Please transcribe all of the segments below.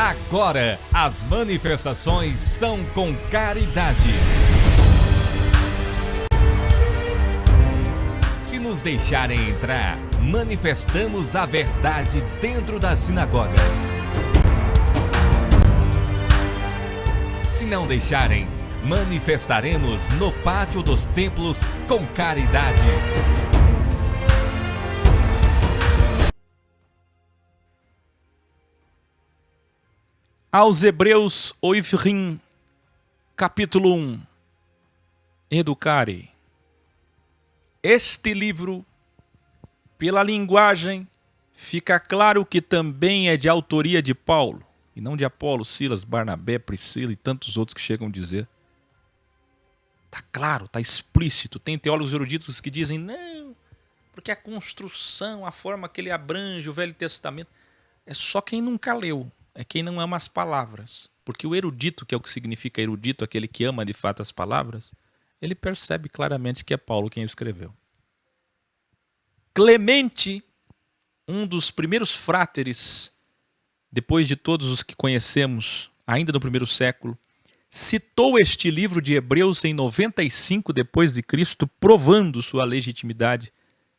Agora, as manifestações são com caridade. Se nos deixarem entrar, manifestamos a verdade dentro das sinagogas. Se não deixarem, manifestaremos no pátio dos templos com caridade. Aos Hebreus Oivrim, capítulo 1. Educare. Este livro, pela linguagem, fica claro que também é de autoria de Paulo, e não de Apolo, Silas, Barnabé, Priscila e tantos outros que chegam a dizer. Está claro, está explícito. Tem teólogos eruditos que dizem, não, porque a construção, a forma que ele abrange o Velho Testamento, é só quem nunca leu. É quem não ama as palavras. Porque o erudito, que é o que significa erudito, aquele que ama de fato as palavras, ele percebe claramente que é Paulo quem escreveu. Clemente, um dos primeiros fráteres, depois de todos os que conhecemos, ainda no primeiro século, citou este livro de Hebreus em 95 depois de Cristo, provando sua legitimidade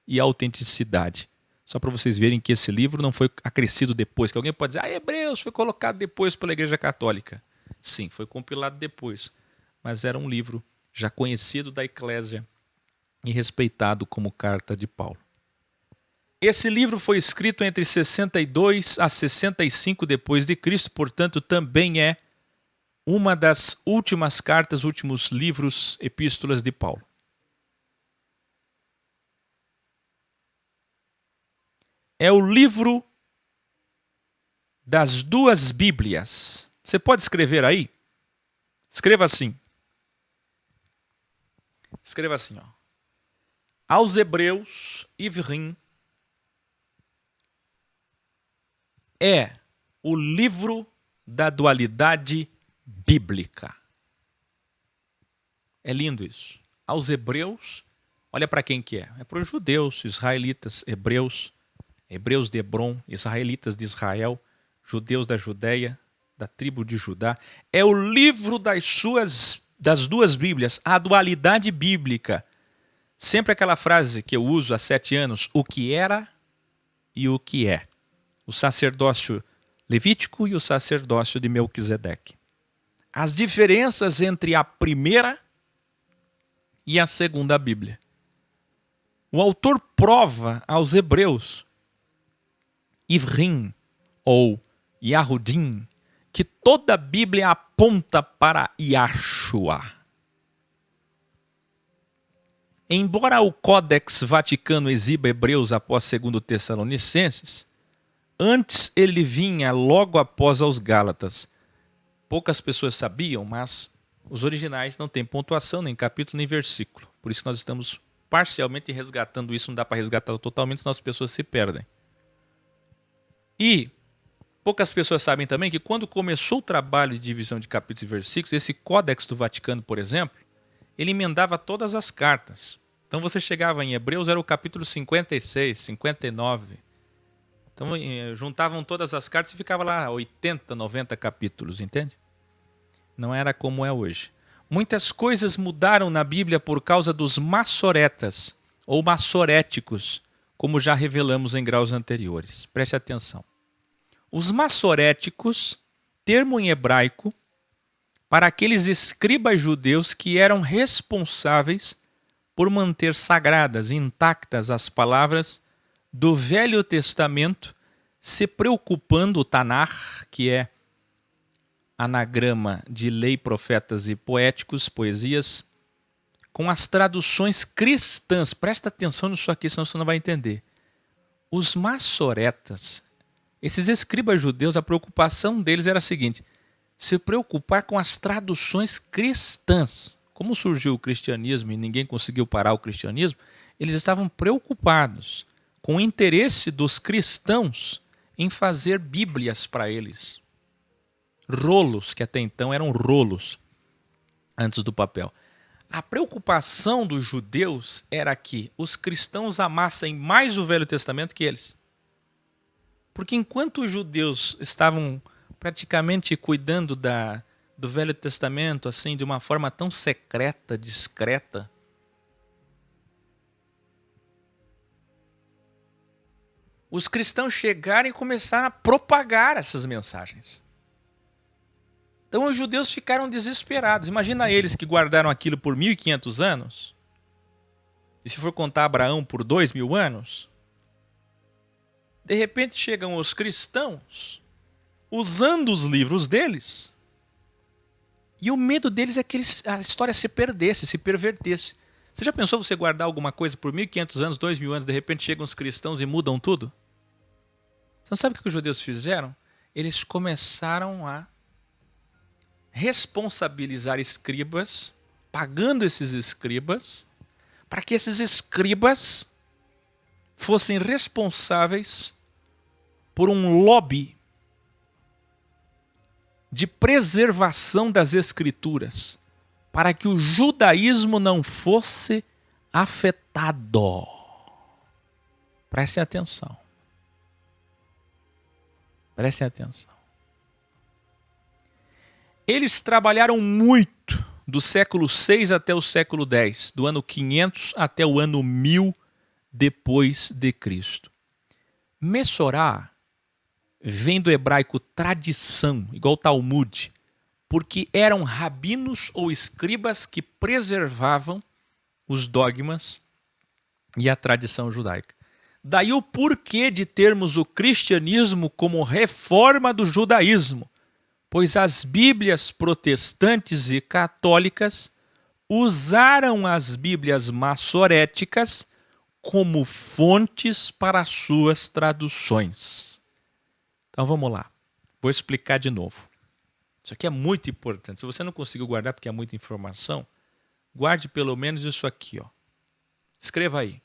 e autenticidade. Só para vocês verem que esse livro não foi acrescido depois, que alguém pode dizer, Hebreus foi colocado depois pela Igreja Católica. Sim, foi compilado depois, mas era um livro já conhecido da Eclésia e respeitado como carta de Paulo. Esse livro foi escrito entre 62 a 65 depois de Cristo, portanto também é uma das últimas cartas, últimos livros, epístolas de Paulo. É o livro das duas Bíblias. Você pode escrever aí? Escreva assim. Escreva assim, ó. Aos Hebreus, Ivrim, é o livro da dualidade bíblica. É lindo isso. Aos Hebreus, olha para quem que é. É para os judeus, israelitas, hebreus de Hebron, israelitas de Israel, judeus da Judéia, da tribo de Judá. É o livro das duas Bíblias, a dualidade bíblica. Sempre aquela frase que eu uso há 7 anos, o que era e o que é. O sacerdócio levítico e o sacerdócio de Melquisedeque. As diferenças entre a primeira e a segunda Bíblia. O autor prova aos hebreus, Ivrim ou Yahudim, que toda a Bíblia aponta para Yahshua. Embora o Códex Vaticano exiba Hebreus após 2 Tessalonicenses, antes ele vinha logo após aos Gálatas. Poucas pessoas sabiam, mas os originais não têm pontuação, nem capítulo, nem versículo. Por isso nós estamos parcialmente resgatando isso, não dá para resgatar totalmente, senão as pessoas se perdem. E poucas pessoas sabem também que quando começou o trabalho de divisão de capítulos e versículos, esse Códex do Vaticano, por exemplo, ele emendava todas as cartas. Então você chegava em Hebreus, era o capítulo 56, 59. Então juntavam todas as cartas e ficava lá 80, 90 capítulos, entende? Não era como é hoje. Muitas coisas mudaram na Bíblia por causa dos massoretas ou massoréticos, como já revelamos em graus anteriores. Preste atenção. Os massoréticos, termo em hebraico, para aqueles escribas judeus que eram responsáveis por manter sagradas e intactas as palavras do Velho Testamento, se preocupando, o Tanar, que é anagrama de lei, profetas e poéticos, poesias, com as traduções cristãs. Presta atenção nisso aqui, senão você não vai entender. Os massoretas, esses escribas judeus, a preocupação deles era a seguinte: se preocupar com as traduções cristãs. Como surgiu o cristianismo e ninguém conseguiu parar o cristianismo, eles estavam preocupados com o interesse dos cristãos em fazer bíblias para eles. Rolos, que até então eram rolos, antes do papel. A preocupação dos judeus era que os cristãos amassem mais o Velho Testamento que eles. Porque enquanto os judeus estavam praticamente cuidando do Velho Testamento assim de uma forma tão secreta, discreta. Os cristãos chegaram e começaram a propagar essas mensagens. Então os judeus ficaram desesperados. Imagina eles que guardaram aquilo por 1.500 anos. E se for contar Abraão por 2.000 anos. De repente chegam os cristãos usando os livros deles. E o medo deles é que a história se perdesse, se pervertesse. Você já pensou você guardar alguma coisa por 1.500 anos, 2.000 anos, de repente chegam os cristãos e mudam tudo? Você não sabe o que os judeus fizeram? Eles começaram a responsabilizar escribas, pagando esses escribas, para que esses escribas fossem responsáveis por um lobby de preservação das escrituras, para que o judaísmo não fosse afetado. Prestem atenção. Prestem atenção. Eles trabalharam muito do século 6 até o século 10, do ano 500 até o ano 1000 depois de Cristo. Messorá vem do hebraico tradição, igual Talmud, porque eram rabinos ou escribas que preservavam os dogmas e a tradição judaica. Daí o porquê de termos o cristianismo como reforma do judaísmo, pois as Bíblias protestantes e católicas usaram as Bíblias massoréticas como fontes para suas traduções. Então vamos lá, vou explicar de novo. Isso aqui é muito importante. Se você não conseguiu guardar porque é muita informação, guarde pelo menos isso aqui, ó. Escreva aí.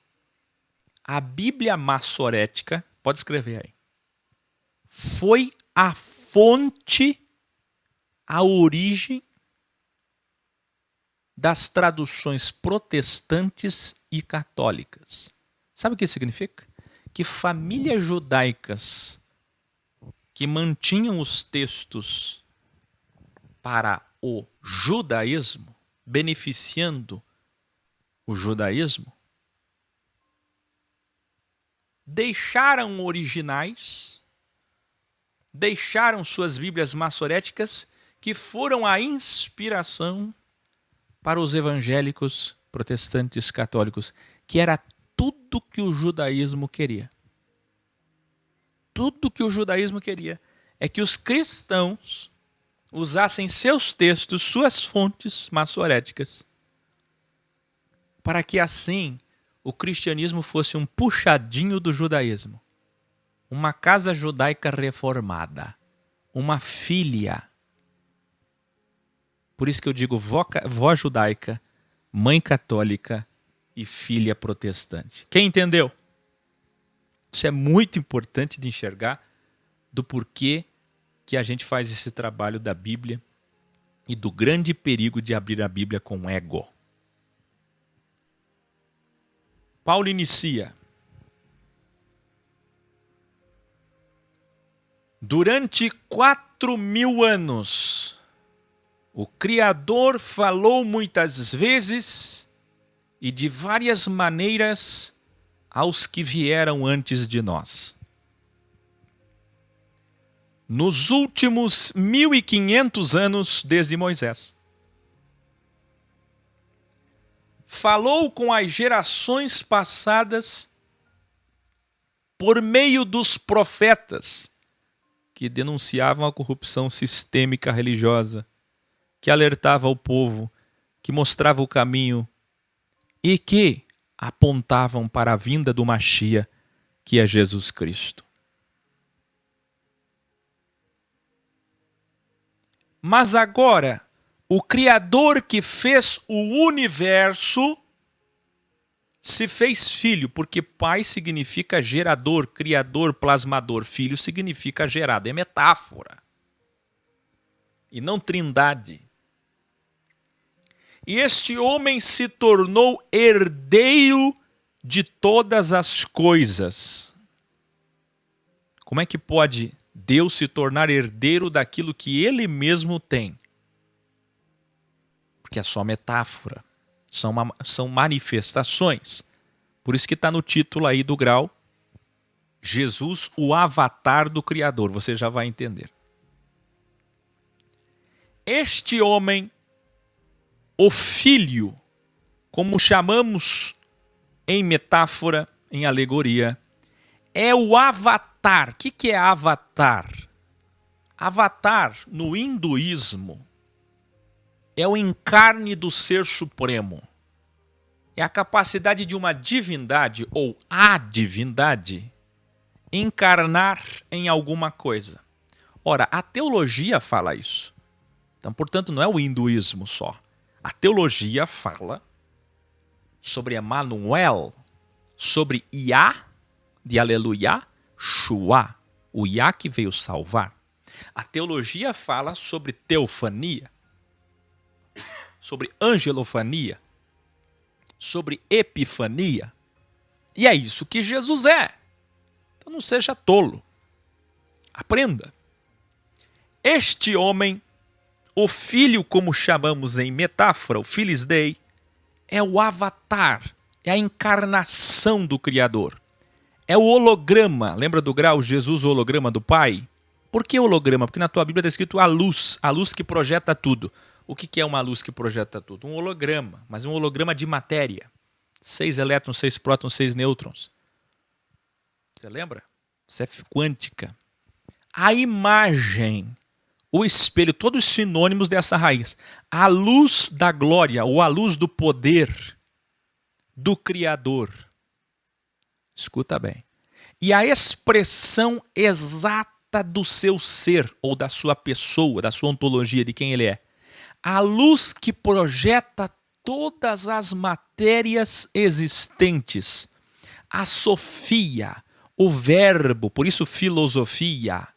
A Bíblia massorética, pode escrever aí, foi a fonte, a origem das traduções protestantes e católicas. Sabe o que isso significa? Que famílias judaicas que mantinham os textos para o judaísmo, beneficiando o judaísmo, deixaram originais, deixaram suas Bíblias massoréticas, que foram a inspiração para os evangélicos, protestantes, católicos, que era tudo que o judaísmo queria. Tudo que o judaísmo queria é que os cristãos usassem seus textos, suas fontes massoréticas, para que assim o cristianismo fosse um puxadinho do judaísmo. Uma casa judaica reformada. Uma filha. Por isso que eu digo vó judaica, mãe católica e filha protestante. Quem entendeu? Isso é muito importante de enxergar do porquê que a gente faz esse trabalho da Bíblia e do grande perigo de abrir a Bíblia com ego. Paulo inicia. Durante 4.000 anos, o Criador falou muitas vezes e de várias maneiras aos que vieram antes de nós. Nos últimos 1.500 anos desde Moisés, falou com as gerações passadas por meio dos profetas que denunciavam a corrupção sistêmica religiosa, que alertava o povo, que mostrava o caminho e que apontavam para a vinda do Machia, que é Jesus Cristo. Mas agora, o Criador que fez o universo se fez filho, porque pai significa gerador, criador, plasmador. Filho significa gerado, é metáfora. E não trindade. E este homem se tornou herdeiro de todas as coisas. Como é que pode Deus se tornar herdeiro daquilo que ele mesmo tem. Porque é só metáfora. São manifestações. Por isso que está no título aí do grau, Jesus, o avatar do Criador. Você já vai entender. Este homem, o Filho, como chamamos em metáfora, em alegoria, é o avatar. O que é avatar? Avatar, no hinduísmo, é o encarne do Ser Supremo. É a capacidade de uma divindade, ou a divindade, encarnar em alguma coisa. Ora, a teologia fala isso. Então, portanto, não é o hinduísmo só. A teologia fala sobre Emmanuel, sobre Yah, de aleluia, Shua, o Yah que veio salvar. A teologia fala sobre teofania, sobre angelofania, sobre epifania. E é isso que Jesus é. Então não seja tolo. Aprenda. Este homem, o Filho, como chamamos em metáfora, o Filis Dei, é o avatar, é a encarnação do Criador. É o holograma. Lembra do grau Jesus, o holograma do Pai? Por que holograma? Porque na tua Bíblia está escrito a luz que projeta tudo. O que é uma luz que projeta tudo? Um holograma, mas um holograma de matéria. 6 elétrons, 6 prótons, 6 nêutrons. Você lembra? Isso é quântica. A imagem, o espelho, todos sinônimos dessa raiz. A luz da glória, ou a luz do poder do Criador. Escuta bem. E a expressão exata do seu ser, ou da sua pessoa, da sua ontologia, de quem ele é. A luz que projeta todas as matérias existentes. A sofia, o verbo, por isso filosofia,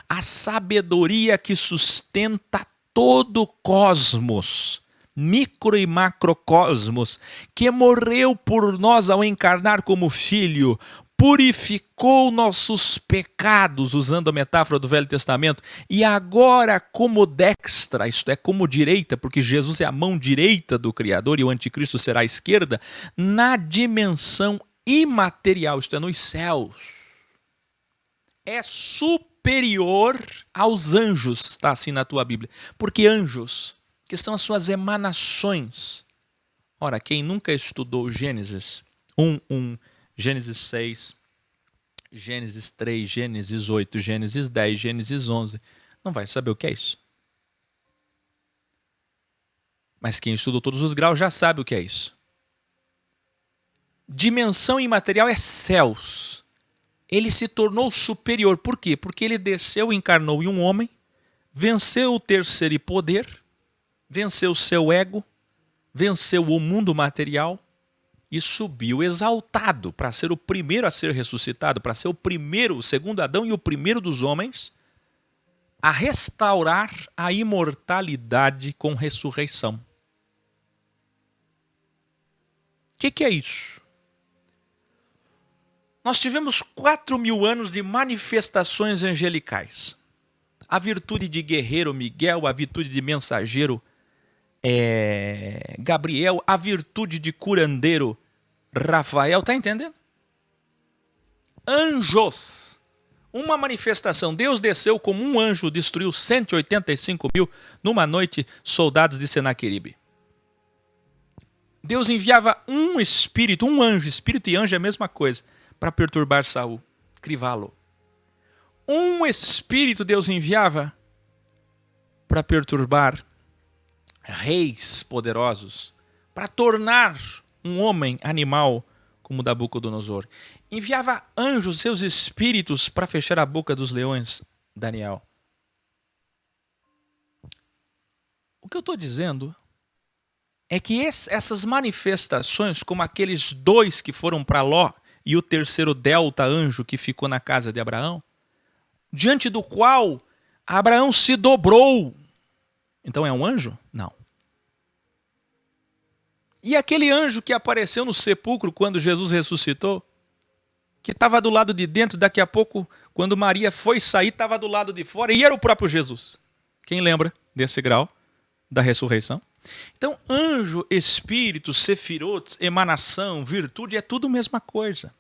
a sabedoria que sustenta todo o cosmos, micro e macrocosmos, que morreu por nós ao encarnar como filho, purificou nossos pecados, usando a metáfora do Velho Testamento, e agora como destra, isto é, como direita, porque Jesus é a mão direita do Criador e o anticristo será a esquerda, na dimensão imaterial, isto é, nos céus. É superior aos anjos, está assim na tua Bíblia. Porque anjos, que são as suas emanações. Ora, quem nunca estudou Gênesis 1:1, Gênesis 6, Gênesis 3, Gênesis 8, Gênesis 10, Gênesis 11, não vai saber o que é isso. Mas quem estudou todos os graus já sabe o que é isso. Dimensão imaterial é céus. Ele se tornou superior. Por quê? Porque ele desceu e encarnou em um homem, venceu o terceiro e poder, venceu o seu ego, venceu o mundo material e subiu exaltado para ser o primeiro a ser ressuscitado, para ser o primeiro, o segundo Adão e o primeiro dos homens a restaurar a imortalidade com ressurreição. O que é isso? Nós tivemos 4.000 anos de manifestações angelicais. A virtude de guerreiro Miguel, a virtude de mensageiro Gabriel, a virtude de curandeiro Rafael, tá entendendo? Anjos. Uma manifestação. Deus desceu como um anjo, destruiu 185.000 numa noite, soldados de Senaqueribe. Deus enviava um espírito, um anjo, espírito e anjo é a mesma coisa, para perturbar Saul, crivá-lo. Um espírito Deus enviava para perturbar reis poderosos, para tornar um homem animal como Nabucodonosor. Enviava anjos, seus espíritos, para fechar a boca dos leões, Daniel. O que eu estou dizendo é que essas manifestações, como aqueles 2 que foram para Ló e o terceiro delta anjo que ficou na casa de Abraão, diante do qual Abraão se dobrou. Então é um anjo? Não. E aquele anjo que apareceu no sepulcro quando Jesus ressuscitou, que estava do lado de dentro, daqui a pouco, quando Maria foi sair, estava do lado de fora, e era o próprio Jesus. Quem lembra desse grau da ressurreição? Então, anjo, espírito, sefirot, emanação, virtude, é tudo a mesma coisa.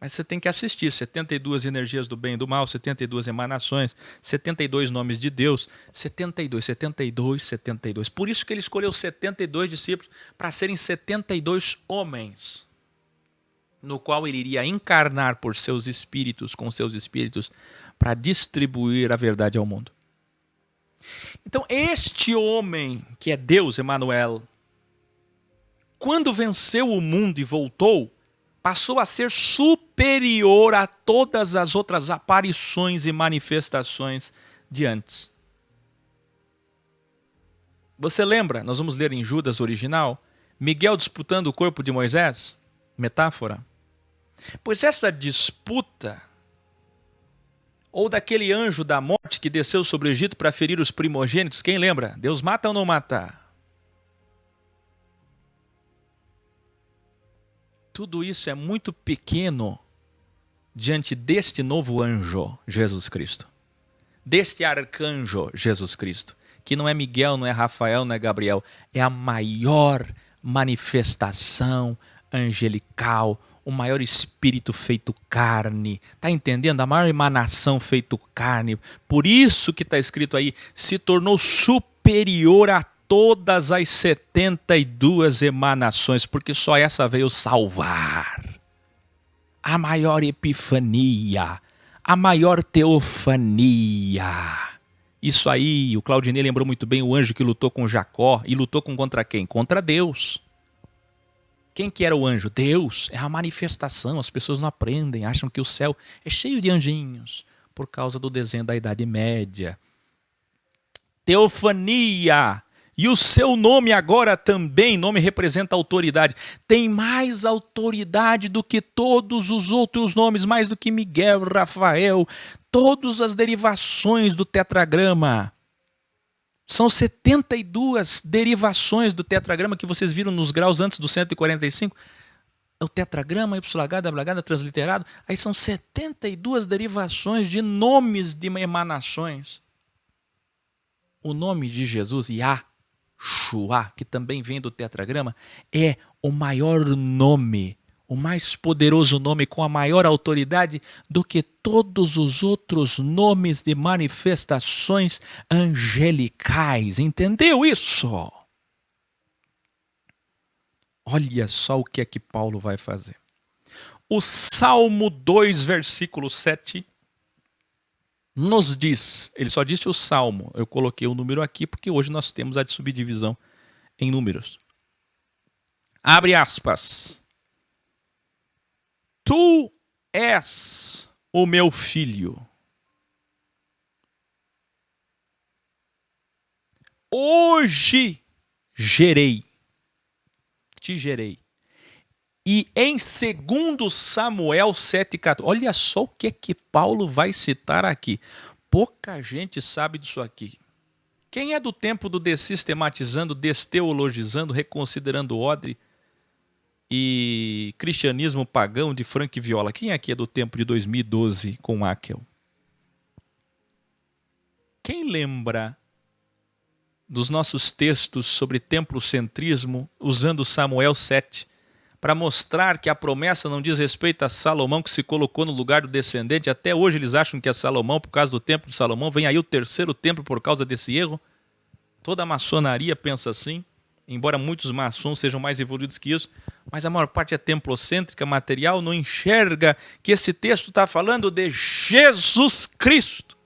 Mas você tem que assistir, 72 energias do bem e do mal, 72 emanações, 72 nomes de Deus, 72, 72, 72. Por isso que ele escolheu 72 discípulos para serem 72 homens, no qual ele iria encarnar por seus espíritos, com seus espíritos, para distribuir a verdade ao mundo. Então, este homem, que é Deus, Emanuel, quando venceu o mundo e voltou, passou a ser superior a todas as outras aparições e manifestações de antes. Você lembra, nós vamos ler em Judas original, Miguel disputando o corpo de Moisés? Metáfora. Pois essa disputa, ou daquele anjo da morte que desceu sobre o Egito para ferir os primogênitos, quem lembra? Deus mata ou não mata? Tudo isso é muito pequeno diante deste novo anjo, Jesus Cristo. Deste arcanjo, Jesus Cristo. Que não é Miguel, não é Rafael, não é Gabriel. É a maior manifestação angelical, o maior espírito feito carne. Está entendendo? A maior emanação feito carne. Por isso que está escrito aí, se tornou superior a todas as 72 emanações, porque só essa veio salvar. A maior epifania, a maior teofania. Isso aí, o Claudinei lembrou muito bem o anjo que lutou com Jacó, e lutou contra quem? Contra Deus. Quem que era o anjo? Deus. É a manifestação, as pessoas não aprendem, acham que o céu é cheio de anjinhos, por causa do desenho da Idade Média. Teofania. E o seu nome agora também, nome representa autoridade. Tem mais autoridade do que todos os outros nomes, mais do que Miguel, Rafael, todas as derivações do tetragrama. São 72 derivações do tetragrama que vocês viram nos graus antes do 145. O tetragrama, YH, WH, transliterado. Aí são 72 derivações de nomes de emanações. O nome de Jesus, Yahshua, que também vem do tetragrama, é o maior nome, o mais poderoso nome com a maior autoridade do que todos os outros nomes de manifestações angelicais. Entendeu isso? Olha só o que é que Paulo vai fazer. O Salmo 2, versículo 7, nos diz, ele só disse o Salmo, eu coloquei o número aqui porque hoje nós temos a subdivisão em números. Abre aspas. Tu és o meu filho. Hoje te gerei. E em 2 Samuel 7,14, olha só o que é que Paulo vai citar aqui. Pouca gente sabe disso aqui. Quem é do tempo do dessistematizando, desteologizando, reconsiderando odre e cristianismo pagão de Frank Viola? Quem aqui é do tempo de 2012 com Akel? Quem lembra dos nossos textos sobre templocentrismo usando Samuel 7 para mostrar que a promessa não diz respeito a Salomão, que se colocou no lugar do descendente? Até hoje eles acham que é Salomão por causa do templo de Salomão. Vem aí o terceiro templo por causa desse erro. Toda a maçonaria pensa assim, embora muitos maçons sejam mais evoluídos que isso, mas a maior parte é templocêntrica, material, não enxerga que esse texto está falando de Jesus Cristo,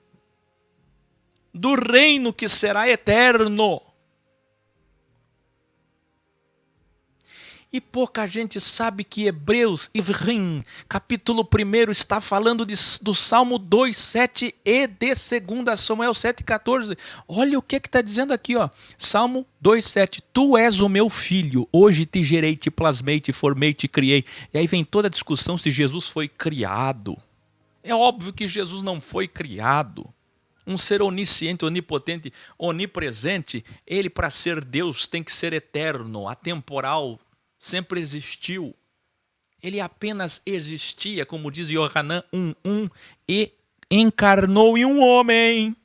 do reino que será eterno. E pouca gente sabe que Hebreus, Ivrim, capítulo 1, está falando do Salmo 2, 7 e de 2 Samuel 7, 14. Olha o que está dizendo aqui, ó. Salmo 2, 7. Tu és o meu filho, hoje te gerei, te plasmei, te formei, te criei. E aí vem toda a discussão se Jesus foi criado. É óbvio que Jesus não foi criado. Um ser onisciente, onipotente, onipresente, ele, para ser Deus, tem que ser eterno, atemporal, sempre existiu. Ele apenas existia, como diz Yohanan 1:1, e encarnou em um homem.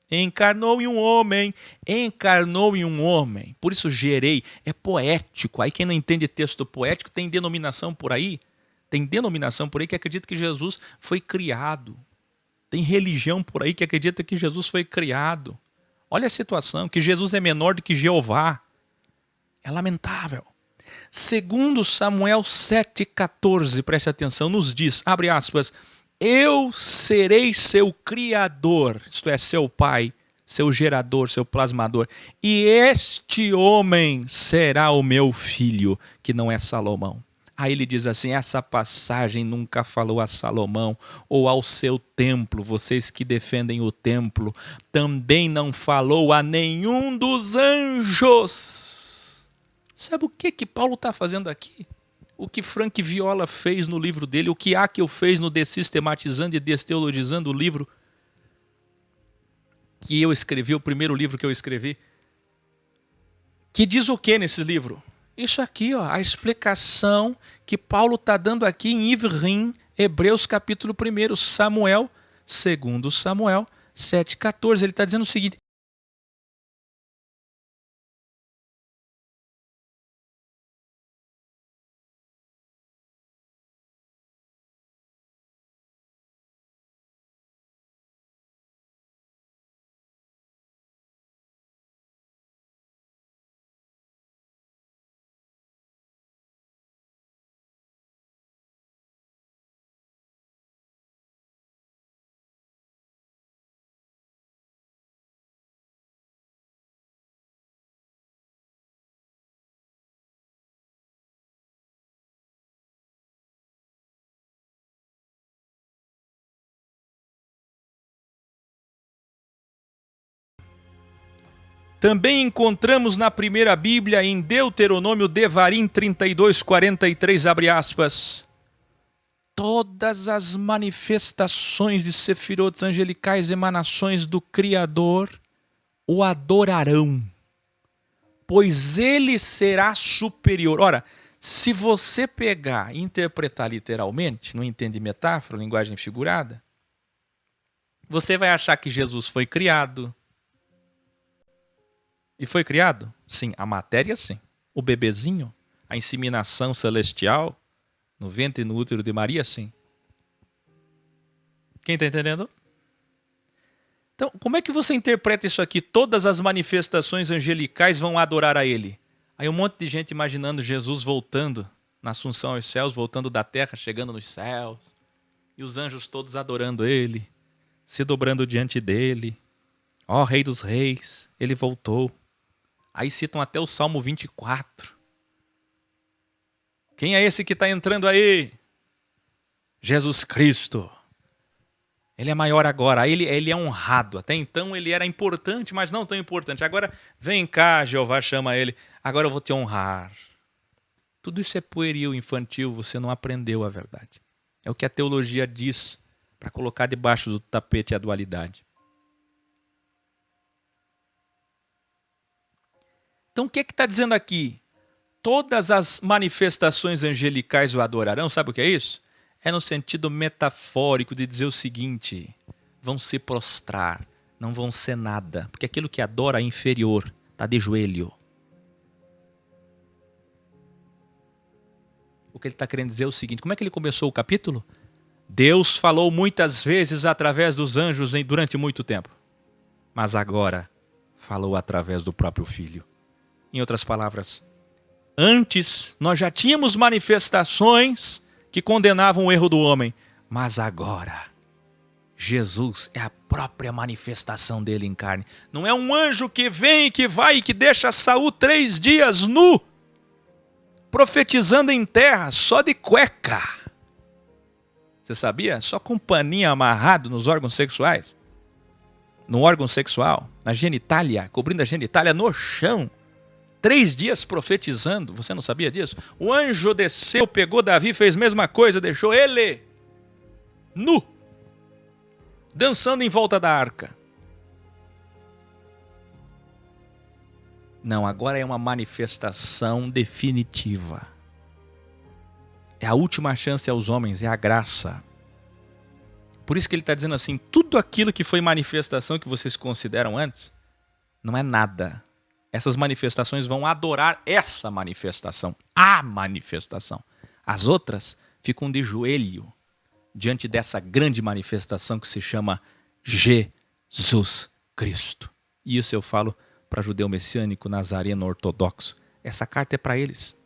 Encarnou em um homem. Encarnou em um homem. Por isso gerei. É poético. Aí quem não entende texto poético tem denominação por aí. Tem denominação por aí que acredita que Jesus foi criado. Tem religião por aí que acredita que Jesus foi criado. Olha a situação, que Jesus é menor do que Jeová. É lamentável. Segundo Samuel 7,14, preste atenção, nos diz, abre aspas, eu serei seu criador, isto é, seu pai, seu gerador, seu plasmador, e este homem será o meu filho, que não é Salomão. Aí ele diz assim, essa passagem nunca falou a Salomão ou ao seu templo, vocês que defendem o templo, também não falou a nenhum dos anjos. Sabe o que Paulo está fazendo aqui? O que Frank Viola fez no livro dele, o que Haeckel fez no Desistematizando e Desteologizando, o livro que eu escrevi, o primeiro livro que eu escrevi. Que diz o que nesse livro? Isso aqui, ó, a explicação que Paulo está dando aqui em Ivrim, Hebreus capítulo 1, Samuel, segundo Samuel 7,14. Ele está dizendo o seguinte, também encontramos na primeira Bíblia, em Deuteronômio Devarim 32:43, abre aspas, todas as manifestações de sefirotes angelicais, emanações do Criador, o adorarão, pois ele será superior. Ora, se você pegar e interpretar literalmente, não entende metáfora, linguagem figurada, você vai achar que Jesus foi criado. E foi criado? Sim, a matéria sim. O bebezinho, a inseminação celestial, no ventre e no útero de Maria, sim. Quem está entendendo? Então, como é que você interpreta isso aqui? Todas as manifestações angelicais vão adorar a ele. Aí um monte de gente imaginando Jesus voltando na ascensão aos céus, voltando da terra, chegando nos céus. E os anjos todos adorando ele, se dobrando diante dele. Ó, Rei dos Reis, ele voltou. Aí citam até o Salmo 24. Quem é esse que está entrando aí? Jesus Cristo. Ele é maior agora, ele é honrado. Até então ele era importante, mas não tão importante. Agora, vem cá, Jeová chama ele. Agora eu vou te honrar. Tudo isso é pueril, infantil, você não aprendeu a verdade. É o que a teologia diz para colocar debaixo do tapete a dualidade. Então o que está dizendo aqui? Todas as manifestações angelicais o adorarão, sabe o que é isso? É no sentido metafórico de dizer o seguinte, vão se prostrar, não vão ser nada, porque aquilo que adora é inferior, está de joelho. O que ele está querendo dizer é o seguinte, como é que ele começou o capítulo? Deus falou muitas vezes através dos anjos durante muito tempo, mas agora falou através do próprio Filho. Em outras palavras, antes nós já tínhamos manifestações que condenavam o erro do homem, mas agora Jesus é a própria manifestação dele em carne. Não é um anjo que vem, que vai e que deixa Saul 3 dias nu, profetizando em terra, só de cueca. Você sabia? Só com paninho amarrado nos órgãos sexuais. No órgão sexual, na genitália, cobrindo a genitália no chão. 3 dias profetizando, você não sabia disso? O anjo desceu, pegou Davi, fez a mesma coisa, deixou ele nu, dançando em volta da arca. Não, agora é uma manifestação definitiva. É a última chance aos homens, é a graça. Por isso que ele está dizendo assim, tudo aquilo que foi manifestação que vocês consideram antes, não é nada. Essas manifestações vão adorar essa manifestação, a manifestação. As outras ficam de joelho diante dessa grande manifestação que se chama Jesus Cristo. E isso eu falo para judeu messiânico, nazareno, ortodoxo. Essa carta é para eles.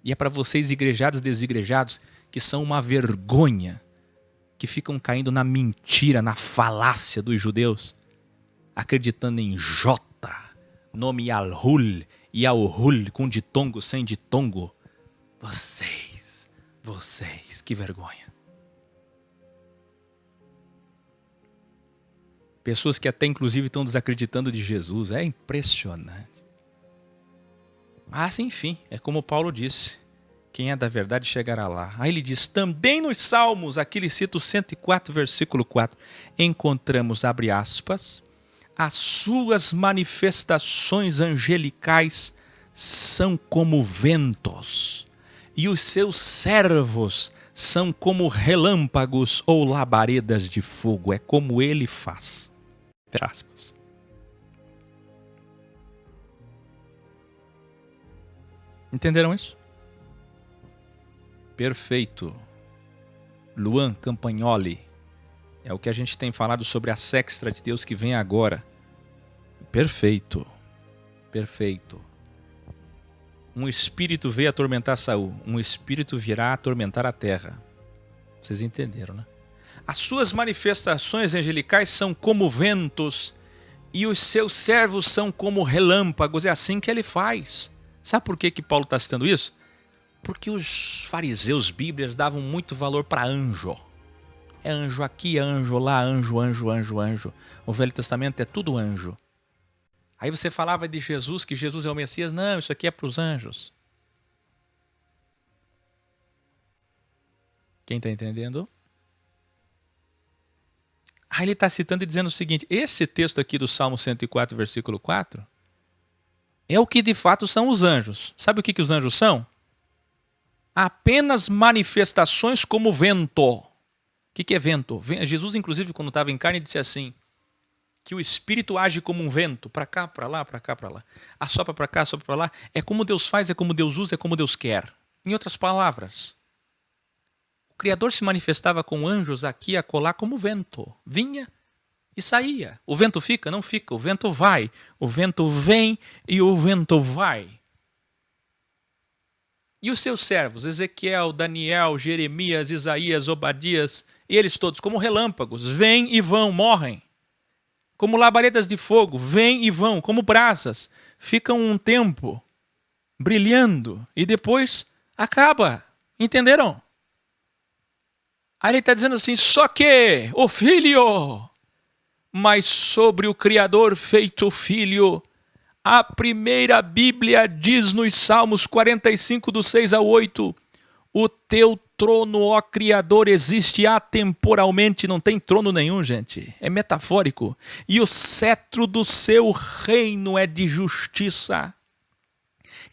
E é para vocês, igrejados e desigrejados, que são uma vergonha, que ficam caindo na mentira, na falácia dos judeus, acreditando em J, nome Yalhul, Yalhul, com ditongo, sem ditongo. Vocês, que vergonha. Pessoas que até inclusive estão desacreditando de Jesus, é impressionante. Mas enfim, é como Paulo disse, quem é da verdade chegará lá. Aí ele diz, também nos Salmos, aqui ele cita o 104, versículo 4, encontramos, abre aspas, as suas manifestações angelicais são como ventos, e os seus servos são como relâmpagos ou labaredas de fogo. É como ele faz. Fecha aspas. Entenderam isso? Perfeito. Luan Campagnoli. É o que a gente tem falado sobre a sexta de Deus que vem agora. Perfeito. Perfeito. Um espírito veio atormentar Saul. Um espírito virá atormentar a terra. Vocês entenderam, né? As suas manifestações angelicais são como ventos e os seus servos são como relâmpagos. É assim que ele faz. Sabe por que Paulo está citando isso? Porque os fariseus bíblias davam muito valor para anjo. É anjo aqui, é anjo lá, anjo, anjo, anjo, anjo. O Velho Testamento é tudo anjo. Aí você falava de Jesus, que Jesus é o Messias. Não, isso aqui é para os anjos. Quem está entendendo? Aí ele está citando e dizendo o seguinte, esse texto aqui do Salmo 104, versículo 4, é o que de fato são os anjos. Sabe o que os anjos são? Apenas manifestações como vento. O que é vento? Jesus, inclusive, quando estava em carne, disse assim, que o Espírito age como um vento, para cá, para lá, para cá, para lá. Assopra para cá, assopra para lá. É como Deus faz, é como Deus usa, é como Deus quer. Em outras palavras, o Criador se manifestava com anjos aqui e acolá como vento. Vinha e saía. O vento fica? Não fica. O vento vai. O vento vem e o vento vai. E os seus servos, Ezequiel, Daniel, Jeremias, Isaías, Obadias, eles todos como relâmpagos, vêm e vão, morrem. Como labaredas de fogo, vêm e vão, como brasas, ficam um tempo brilhando e depois acaba. Entenderam? Aí ele está dizendo assim, só que o Filho, mas sobre o Criador feito Filho, a primeira Bíblia diz nos Salmos 45, do 6 ao 8, o teu trono, ó Criador, existe atemporalmente, não tem trono nenhum, gente, é metafórico. E o cetro do seu reino é de justiça.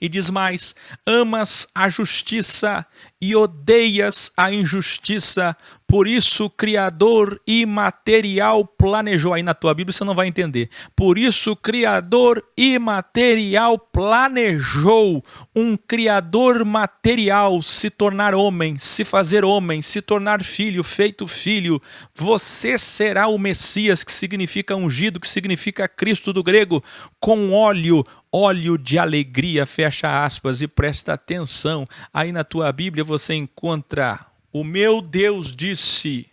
E diz mais, amas a justiça e odeias a injustiça, por isso o Criador imaterial planejou. Aí na tua Bíblia você não vai entender. Por isso o Criador imaterial planejou um Criador material se tornar homem, se fazer homem, se tornar filho, feito filho. Você será o Messias, que significa ungido, que significa Cristo do grego, com óleo de alegria, fecha aspas, e presta atenção. Aí na tua Bíblia você encontra, o meu Deus disse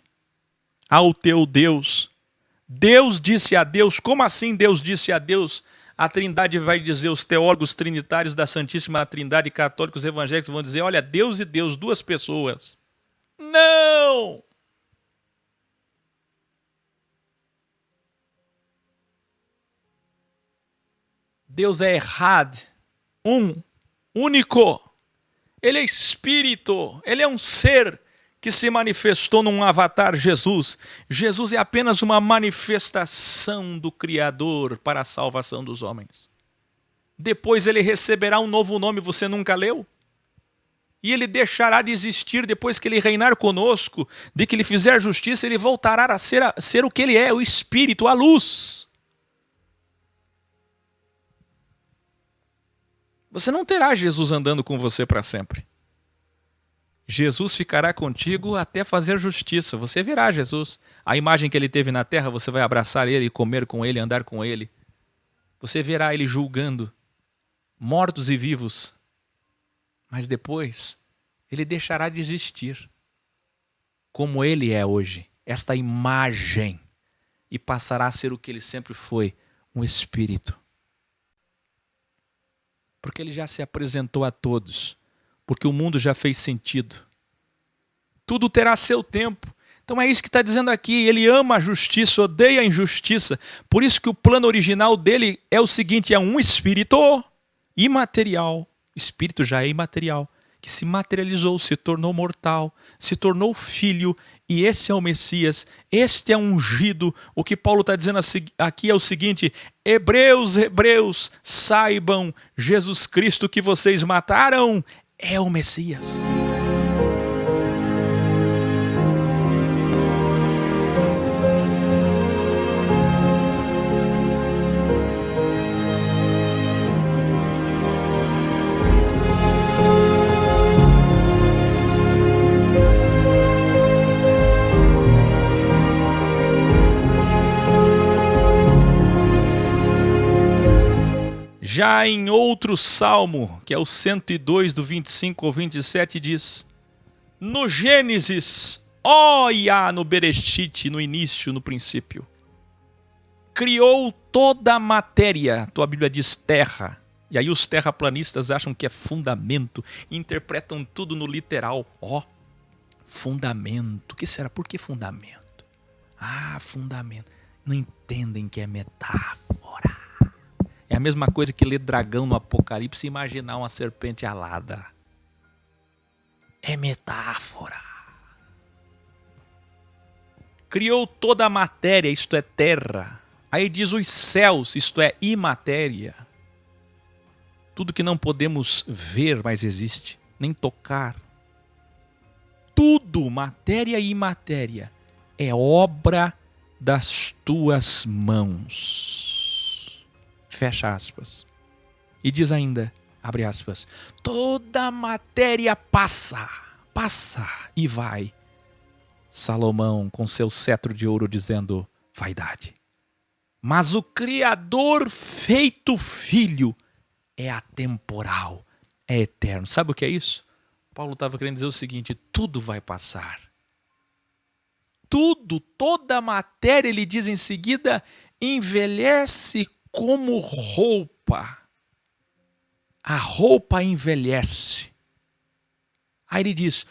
ao teu Deus. Deus disse a Deus. Como assim Deus disse a Deus? A Trindade vai dizer, os teólogos trinitários da Santíssima Trindade, católicos evangélicos vão dizer, olha, Deus e Deus, duas pessoas. Não! Deus é errado, único. Ele é espírito, ele é um ser que se manifestou num avatar Jesus. Jesus é apenas uma manifestação do Criador para a salvação dos homens. Depois ele receberá um novo nome, você nunca leu? e ele deixará de existir depois que ele reinar conosco, de que ele fizer justiça, ele voltará a ser o que ele é, o Espírito, a luz. Você não terá Jesus andando com você para sempre. Jesus ficará contigo até fazer justiça. Você verá Jesus. A imagem que ele teve na terra, você vai abraçar ele, comer com ele, andar com ele. Você verá ele julgando mortos e vivos. Mas depois, ele deixará de existir. Como ele é hoje. Esta imagem. E passará a ser o que ele sempre foi. Um Espírito. Porque ele já se apresentou a todos. Porque o mundo já fez sentido. Tudo terá seu tempo. Então é isso que está dizendo aqui. Ele ama a justiça, odeia a injustiça. Por isso que o plano original dele é o seguinte: é um espírito imaterial. Espírito já é imaterial. Que se materializou, se tornou mortal, se tornou filho. E esse é o Messias. Este é um ungido. O que Paulo está dizendo aqui é o seguinte: Hebreus, saibam, Jesus Cristo que vocês mataram é o Messias. Já em outro salmo, que é o 102, do 25 ao 27, diz: no Gênesis, Yah, no Bereshit, no início, no princípio, criou toda a matéria. Tua Bíblia diz terra. E aí os terraplanistas acham que é fundamento, interpretam tudo no literal. Fundamento. O que será? Por que fundamento? Fundamento. Não entendem que é metáfora. É a mesma coisa que ler dragão no Apocalipse e imaginar uma serpente alada. É metáfora. Criou toda a matéria, isto é terra. Aí diz os céus, isto é imatéria. Tudo que não podemos ver, mas existe, nem tocar. Tudo, matéria e imatéria, é obra das tuas mãos. Fecha aspas. E diz ainda, abre aspas, toda a matéria passa e vai. Salomão com seu cetro de ouro dizendo, vaidade. Mas o Criador feito filho é atemporal, é eterno. Sabe o que é isso? Paulo estava querendo dizer o seguinte, tudo vai passar. Tudo, toda a matéria, ele diz em seguida, envelhece como roupa. A roupa envelhece. Aí ele diz,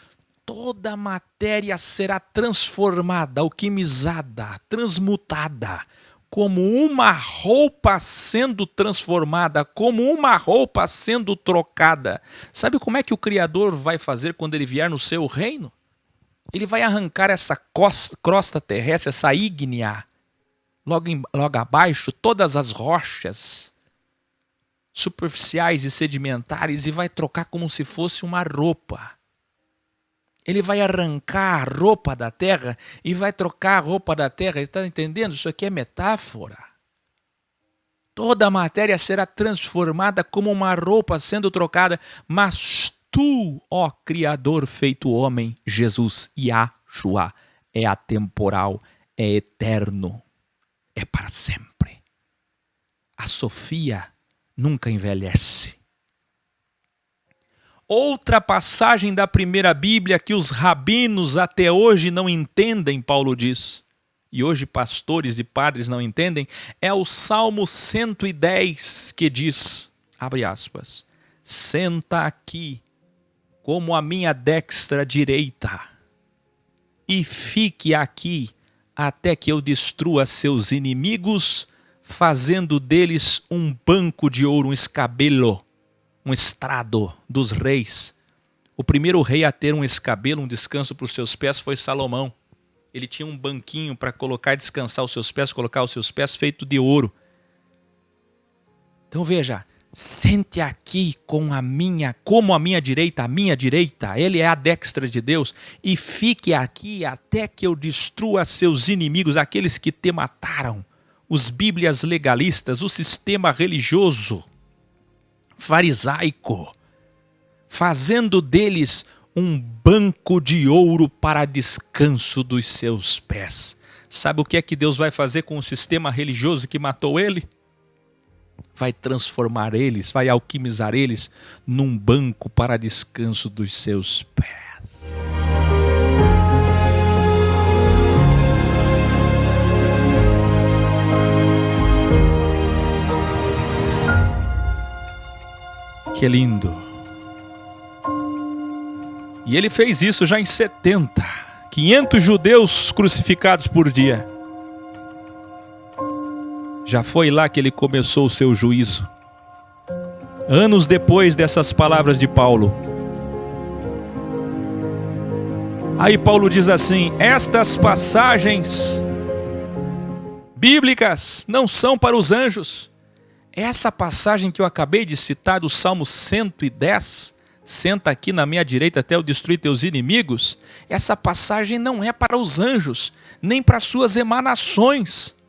toda a matéria será transformada, alquimizada, transmutada, como uma roupa sendo transformada, como uma roupa sendo trocada. Sabe como é que o Criador vai fazer quando ele vier no seu reino? Ele vai arrancar essa crosta terrestre, essa ígnea, logo abaixo, todas as rochas superficiais e sedimentares, e vai trocar como se fosse uma roupa. Ele vai arrancar a roupa da terra e vai trocar a roupa da terra. Está entendendo? Isso aqui é metáfora. Toda a matéria será transformada como uma roupa sendo trocada, mas tu, ó Criador feito homem, Jesus, Yahshua, é atemporal, é eterno, é para sempre. A Sofia nunca envelhece. Outra passagem da primeira Bíblia que os rabinos até hoje não entendem, Paulo diz, e hoje pastores e padres não entendem, é o Salmo 110 que diz, abre aspas, senta aqui como a minha destra direita e fique aqui até que eu destrua seus inimigos, fazendo deles um banco de ouro, um escabelo, um estrado dos reis. O primeiro rei a ter um escabelo, um descanso para os seus pés foi Salomão. Ele tinha um banquinho para colocar e descansar os seus pés, colocar os seus pés feito de ouro. Então veja, Sente aqui como a minha direita, ele é a destra de Deus, e fique aqui até que eu destrua seus inimigos, aqueles que te mataram, os bíblias legalistas, o sistema religioso, farisaico, fazendo deles um banco de ouro para descanso dos seus pés. Sabe o que é que Deus vai fazer com o sistema religioso que matou ele? Vai transformar eles, vai alquimizar eles num banco para descanso dos seus pés. Que lindo! E ele fez isso já em 70, 500 judeus crucificados por dia. Já foi lá que ele começou o seu juízo. Anos depois dessas palavras de Paulo. Aí Paulo diz assim: estas passagens bíblicas não são para os anjos. Essa passagem que eu acabei de citar do Salmo 110, senta aqui na minha direita até eu destruir teus inimigos. Essa passagem não é para os anjos, nem para suas emanações.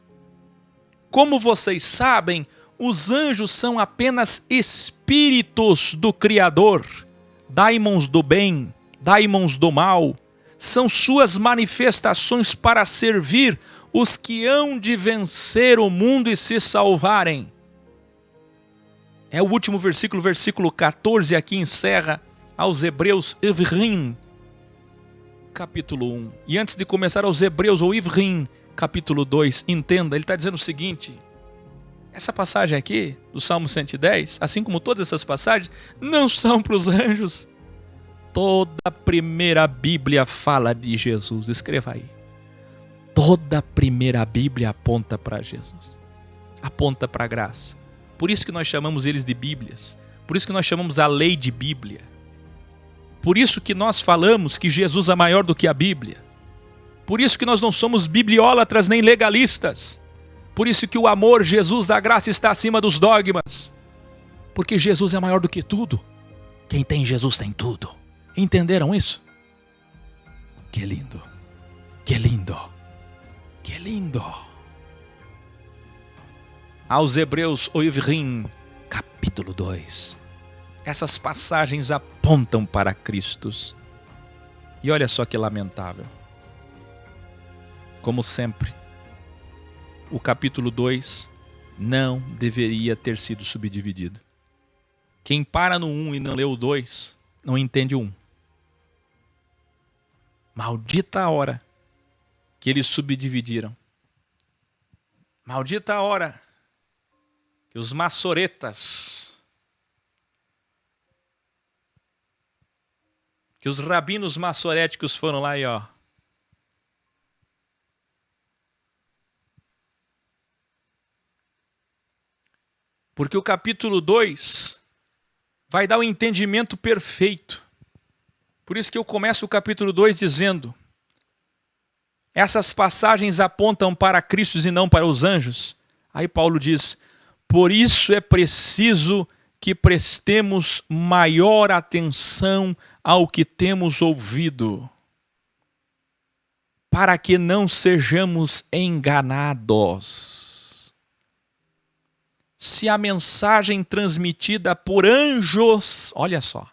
Como vocês sabem, os anjos são apenas espíritos do Criador, daimons do bem, daimons do mal. São suas manifestações para servir os que hão de vencer o mundo e se salvarem. É o último versículo, versículo 14, aqui encerra aos Hebreus Ivrim, capítulo 1. E antes de começar aos Hebreus ou Ivrim, capítulo 2, entenda, ele está dizendo o seguinte: essa passagem aqui, do Salmo 110, assim como todas essas passagens, não são para os anjos. Toda a primeira Bíblia fala de Jesus, escreva aí. Toda a primeira Bíblia aponta para Jesus, aponta para a graça. Por isso que nós chamamos eles de Bíblias, por isso que nós chamamos a lei de Bíblia. Por isso que nós falamos que Jesus é maior do que a Bíblia. Por isso que nós não somos bibliólatras nem legalistas. Por isso que o amor, Jesus, da graça está acima dos dogmas. Porque Jesus é maior do que tudo. Quem tem Jesus tem tudo. Entenderam isso? Que lindo. Que lindo. Que lindo. Aos Hebreus Oivrim, capítulo 2. Essas passagens apontam para Cristo. E olha só que lamentável. Como sempre, o capítulo 2 não deveria ter sido subdividido. Quem para no 1 e não lê o 2, não entende o 1. Maldita a hora que eles subdividiram. Maldita a hora que os maçoretas, que os rabinos maçoréticos foram lá e porque o capítulo 2 vai dar o entendimento perfeito. Por isso que eu começo o capítulo 2 dizendo: essas passagens apontam para Cristo e não para os anjos. Aí Paulo diz: por isso é preciso que prestemos maior atenção ao que temos ouvido, para que não sejamos enganados. Se a mensagem transmitida por anjos, olha só,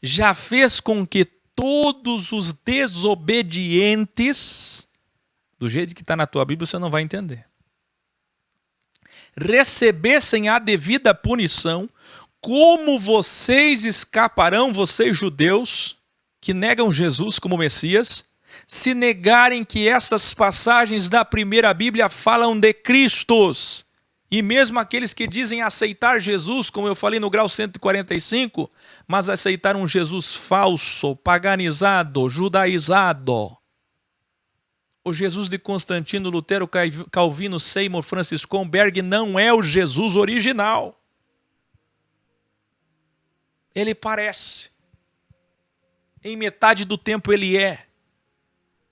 já fez com que todos os desobedientes, do jeito que está na tua Bíblia você não vai entender, recebessem a devida punição, como vocês escaparão, vocês judeus, que negam Jesus como Messias, se negarem que essas passagens da primeira Bíblia falam de Cristo? E mesmo aqueles que dizem aceitar Jesus, como eu falei no grau 145, mas aceitaram um Jesus falso, paganizado, judaizado. O Jesus de Constantino, Lutero, Calvino, Seymour, Francis Comberg não é o Jesus original. Ele parece. Em metade do tempo ele é.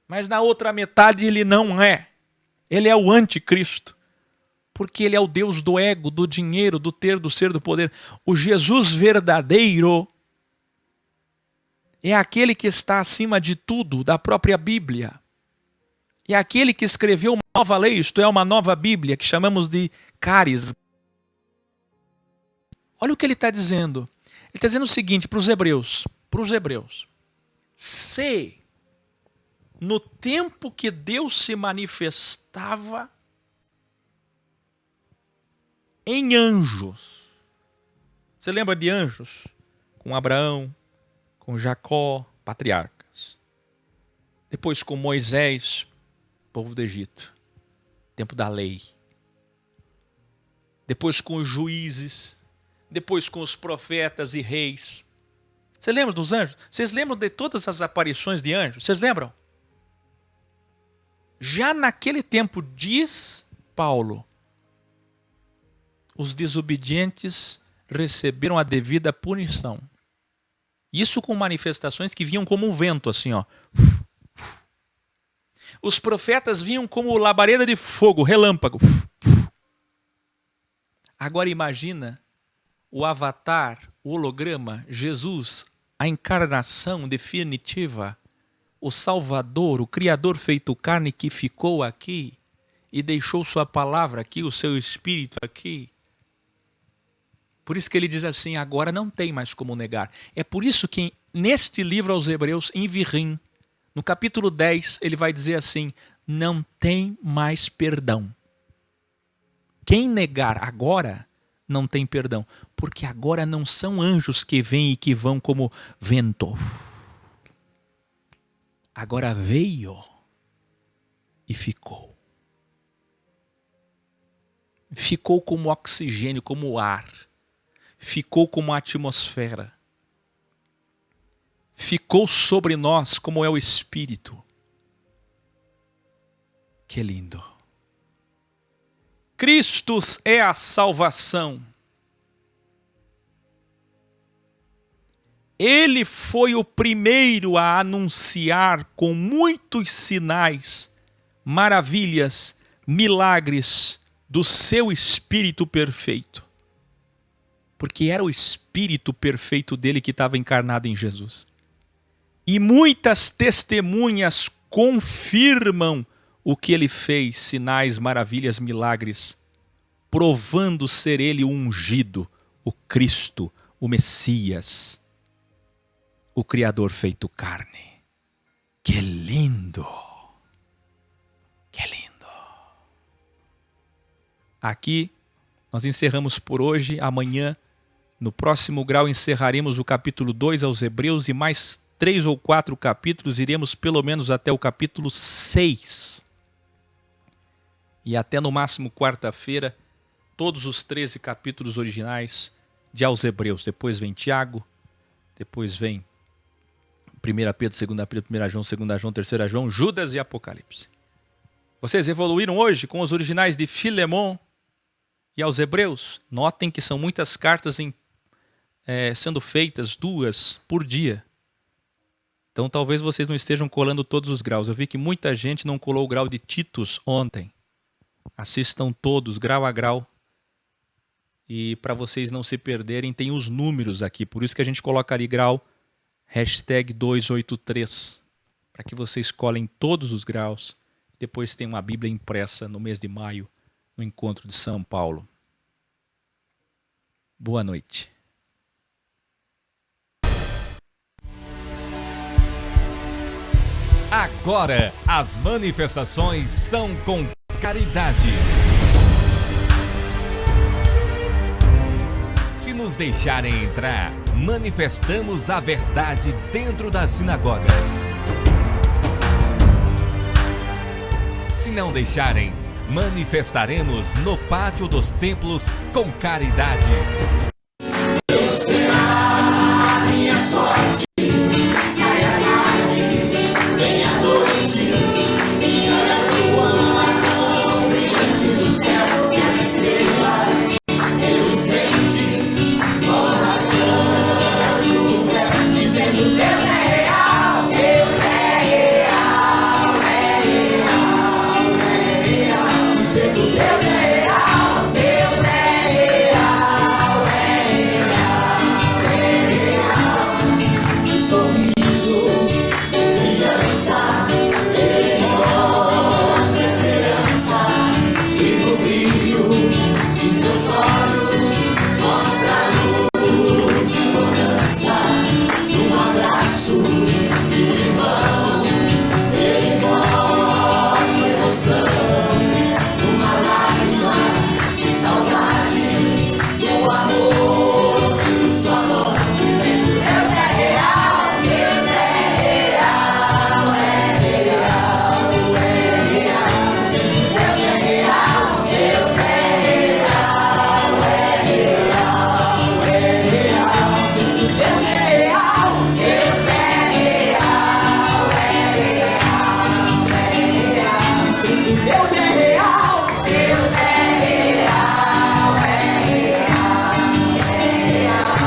Mas na outra metade ele não é. Ele é o anticristo. Porque ele é o Deus do ego, do dinheiro, do ter, do ser, do poder. O Jesus verdadeiro é aquele que está acima de tudo, da própria Bíblia. É aquele que escreveu uma nova lei, isto é, uma nova Bíblia, que chamamos de Caris. Olha o que ele está dizendo. Ele está dizendo o seguinte para os hebreus. Se no tempo que Deus se manifestava em anjos. Você lembra de anjos? Com Abraão, com Jacó, patriarcas. Depois com Moisés, povo do Egito, tempo da lei. Depois com os juízes, depois com os profetas e reis. Você lembra dos anjos? Vocês lembram de todas as aparições de anjos? Vocês lembram? Já naquele tempo, diz Paulo, os desobedientes receberam a devida punição. Isso com manifestações que vinham como um vento, assim, ó. Os profetas vinham como labareda de fogo, relâmpago. Agora imagina o avatar, o holograma, Jesus, a encarnação definitiva, o Salvador, o Criador feito carne que ficou aqui e deixou sua palavra aqui, o seu Espírito aqui. Por isso que ele diz assim, agora não tem mais como negar. É por isso que neste livro aos Hebreus, em Virrim, no capítulo 10, ele vai dizer assim, não tem mais perdão. Quem negar agora não tem perdão, porque agora não são anjos que vêm e que vão como vento. Agora veio e ficou. Ficou como oxigênio, como ar. Ficou como a atmosfera. Ficou sobre nós como é o Espírito. Que lindo. Cristo é a salvação. Ele foi o primeiro a anunciar com muitos sinais, maravilhas, milagres do seu Espírito perfeito. Porque era o Espírito perfeito dele que estava encarnado em Jesus. E muitas testemunhas confirmam o que ele fez, sinais, maravilhas, milagres, provando ser ele o ungido, o Cristo, o Messias, o Criador feito carne. Que lindo! Que lindo! Aqui nós encerramos por hoje. Amanhã, no próximo grau, encerraremos o capítulo 2 aos Hebreus e mais 3 ou 4 capítulos, iremos pelo menos até o capítulo 6. E até no máximo quarta-feira, todos os 13 capítulos originais de aos Hebreus. Depois vem Tiago, depois vem 1 Pedro, 2 Pedro, 1 João, 2 João, 3 João, Judas e Apocalipse. Vocês evoluíram hoje com os originais de Filemon e aos Hebreus? Notem que são muitas cartas sendo feitas, 2 por dia. Então talvez vocês não estejam colando todos os graus. Eu vi que muita gente não colou o grau de Titus ontem. Assistam todos, grau a grau. E para vocês não se perderem, tem os números aqui. Por isso que a gente coloca ali grau #283. Para que vocês colhem todos os graus. Depois tem uma Bíblia impressa no mês de maio, no encontro de São Paulo. Boa noite. Agora, as manifestações são com caridade. Se nos deixarem entrar, manifestamos a verdade dentro das sinagogas. Se não deixarem, manifestaremos no pátio dos templos com caridade. Deus será minha sorte, sai à tarde, vem à noite, e olha tua tão brilhante no céu, e as estrelas, reluzentes, vão rasgando o véu, dizendo Deus é real, Deus é real, é real, é real, dizendo Deus é real. é real, Deus é real, é real, é real.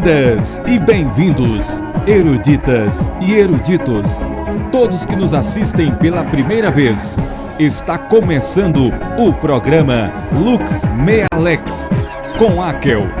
Bem-vindas e bem-vindos, eruditas e eruditos, todos que nos assistem pela primeira vez. Está começando o programa Lux Mealex com Akel.